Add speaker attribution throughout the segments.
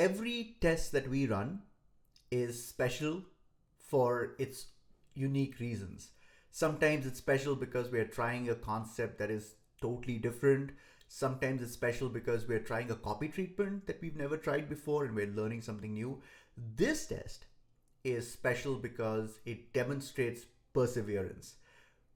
Speaker 1: every test that we run is special for its unique reasons. Sometimes it's special because we're trying a concept that is totally different. Sometimes it's special because we're trying a copy treatment that we've never tried before and we're learning something new. This test is special because it demonstrates perseverance.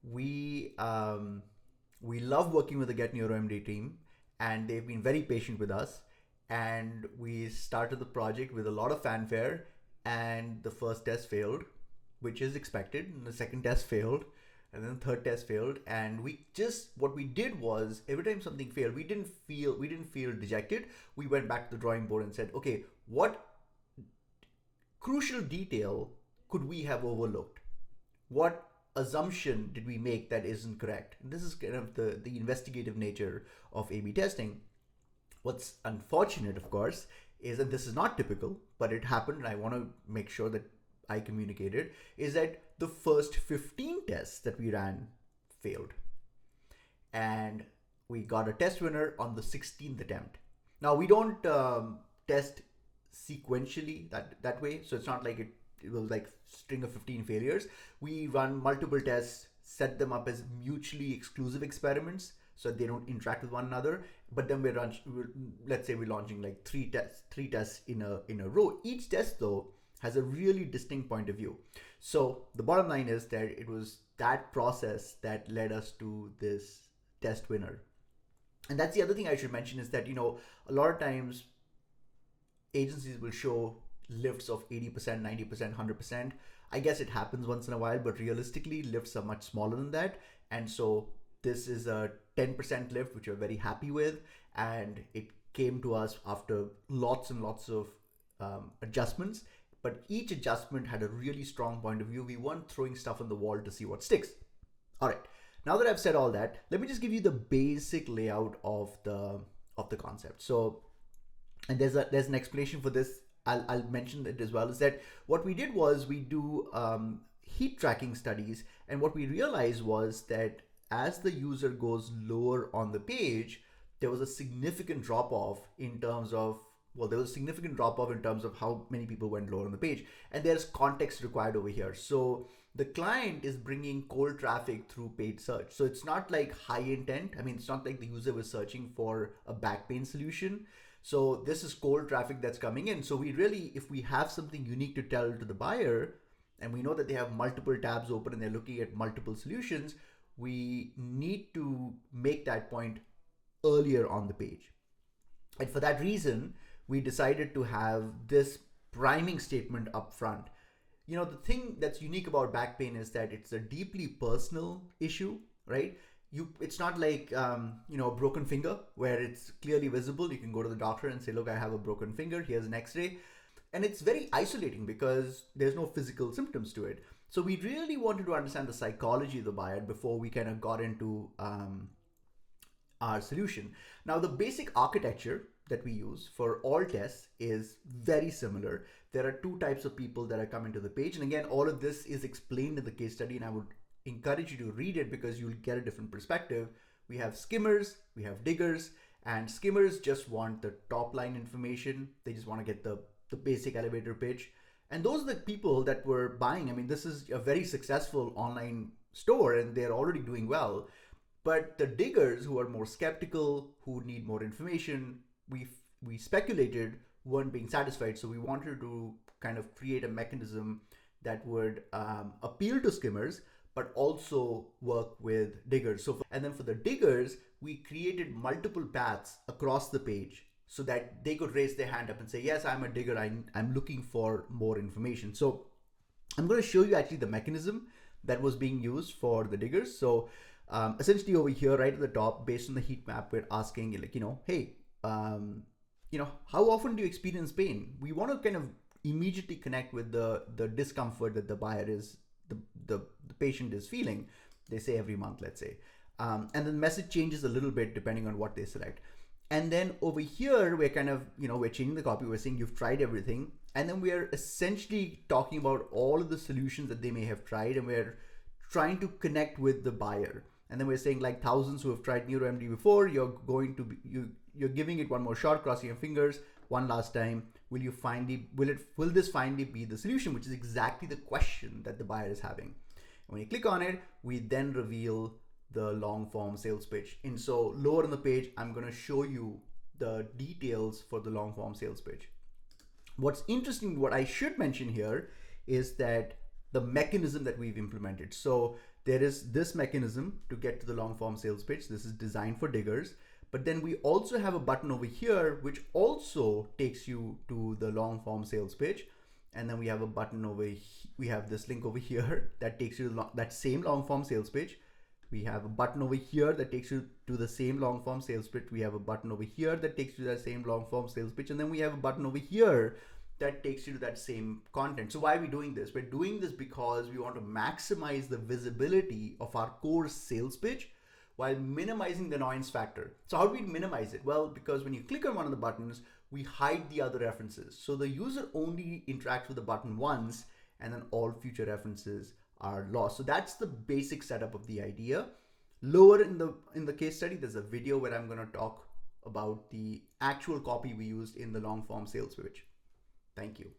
Speaker 1: We love working with the Get NeuroMD team, and they've been very patient with us. And we started the project with a lot of fanfare, and the first test failed, which is expected, and the second test failed, and then the third test failed. And what we did was every time something failed, we didn't feel dejected. We went back to the drawing board and said, okay, what crucial detail could we have overlooked? What assumption did we make that isn't correct? And this is kind of the investigative nature of A B testing. What's unfortunate, of course, is that this is not typical, but it happened, and I want to make sure that I communicated, is that the first 15 tests that we ran failed. And we got a test winner on the 16th attempt. Now, we don't test sequentially that way, so it's not like it was like string of 15 failures. We run multiple tests, set them up as mutually exclusive experiments so that they don't interact with one another. But then let's say we're launching like three tests in a row. Each test though has a really distinct point of view. So the bottom line is that it was that process that led us to this test winner. And that's the other thing I should mention, is that a lot of times agencies will show lifts of 80%, 90%, 100%. I guess it happens once in a while, but realistically lifts are much smaller than that. And so this is a 10% lift, which we're very happy with, and it came to us after lots and lots of adjustments. But each adjustment had a really strong point of view. We weren't throwing stuff on the wall to see what sticks. All right. Now that I've said all that, let me just give you the basic layout of the concept. So, and there's an explanation for this. I'll mention it as well. Is that what we did was we do heat tracking studies, and what we realized was that as the user goes lower on the page, there was a significant drop off in terms of how many people went lower on the page. And there's context required over here. So the client is bringing cold traffic through paid search. So it's not like high intent. I mean, it's not like the user was searching for a back pain solution. So this is cold traffic that's coming in. So if we have something unique to tell to the buyer, and we know that they have multiple tabs open and they're looking at multiple solutions, we need to make that point earlier on the page. And for that reason, we decided to have this priming statement up front. The thing that's unique about back pain is that it's a deeply personal issue, right? It's not like a broken finger where it's clearly visible. You can go to the doctor and say, look, I have a broken finger, here's an x-ray. And it's very isolating because there's no physical symptoms to it. So we really wanted to understand the psychology of the buyer before we kind of got into our solution. Now, the basic architecture that we use for all tests is very similar. There are two types of people that are coming to the page. And again, all of this is explained in the case study, and I would encourage you to read it because you'll get a different perspective. We have skimmers, we have diggers, and skimmers just want the top line information. They just want to get the basic elevator pitch. And those are the people that were buying. I mean, this is a very successful online store and they're already doing well. But the diggers who are more skeptical, who need more information, we speculated weren't being satisfied. So we wanted to kind of create a mechanism that would appeal to skimmers, but also work with diggers. And then for the diggers, we created multiple paths across the page so that they could raise their hand up and say, yes, I'm a digger, I'm looking for more information. So I'm going to show you actually the mechanism that was being used for the diggers. So essentially over here, right at the top, based on the heat map, we're asking hey, how often do you experience pain? We want to kind of immediately connect with the discomfort that the buyer is, the patient is feeling. They say every month, let's say. And the message changes a little bit depending on what they select. And then over here, we're kind of, we're changing the copy. We're saying you've tried everything. And then we're essentially talking about all of the solutions that they may have tried. And we're trying to connect with the buyer. And then we're saying like thousands who have tried NeuroMD before, you're giving it one more shot, crossing your fingers. one last time, will this finally be the solution, which is exactly the question that the buyer is having. And when you click on it, we then reveal the long form sales pitch. And so lower on the page, I'm going to show you the details for the long form sales pitch. What's interesting, what I should mention here is that the mechanism that we've implemented. So there is this mechanism to get to the long form sales pitch. This is designed for diggers. But then we also have a button over here, which also takes you to the long form sales pitch. And then we have a button over we have this link over here that takes you to that same long form sales pitch. We have a button over here that takes you to the same long form sales pitch. We have a button over here that takes you to that same long form sales pitch. And then we have a button over here that takes you to that same content. So why are we doing this? We're doing this because we want to maximize the visibility of our core sales pitch while minimizing the annoyance factor. So how do we minimize it? Well, because when you click on one of the buttons, we hide the other references. So the user only interacts with the button once, and then all future references are lost. So that's the basic setup of the idea. Lower in the case study, there's a video where I'm going to talk about the actual copy we used in the long form sales pitch. Thank you.